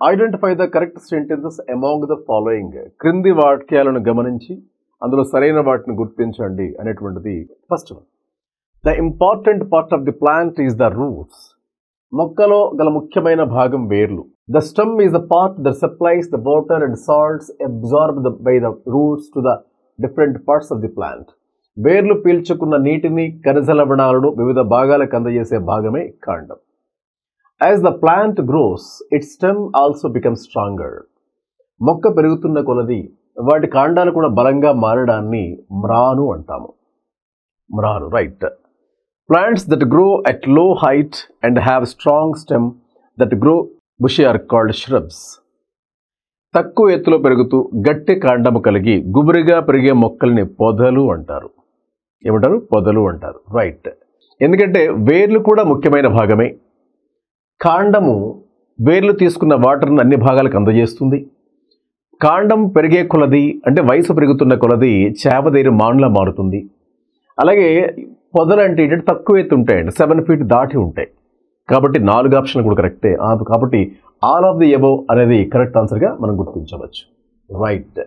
Identify the correct sentences among the following. క్రింది వాక్యాలను గమనించి అందులో సరైన వాటిని గుర్తించండి అనేటువంటిది first one. The important part of the plant is the roots. మొక్కలో గల ముఖ్యమైన భాగం వేర్లు. The stem is the part that supplies the water and salts absorbed by the roots to the different parts of the plant. వేర్లు పీల్చుకున్న నీటిని, ఖనిజ లవణాలను వివిధ భాగాలకు అందజేసే భాగమే కాండం. As the plant gross it's stem also becomes stronger. మొక్క పెరుగుతున్న కొలది వాటి కాండాలు కూడా బలంగా మారడాన్ని మ్రాను అంటాము. మ్రాను, right. Plants that grow at low height and have strong stem that grow bushy are called shrubs. తక్కువ ఎత్తులో పెరుగుతూ గట్టి కాండము కలిగి గుబురుగా పెరిగే మొక్కల్ని పొదలు అంటారు. ఏమంటారు? పొదలు అంటారు, రైట్. ఎందుకంటే వేర్లు కూడా ముఖ్యమైన భాగమే. కాండము వేర్లు తీసుకున్న వాటర్ని అన్ని భాగాలకు అందజేస్తుంది. కాండం పెరిగే కొలది అంటే వయసు పెరుగుతున్న కొలది చేపదేరి మాన్లా మారుతుంది. అలాగే పొదలు అంటే ఏంటంటే తక్కువ ఎత్తు ఉంటాయండి, 7 feet దాటి ఉంటాయి. కాబట్టి 4 ఆప్షన్లు కూడా కరెక్టే. కాబట్టి ఆల్ ఆఫ్ ది అబోవ్ అనేది కరెక్ట్ ఆన్సర్గా మనం గుర్తించవచ్చు, రైట్.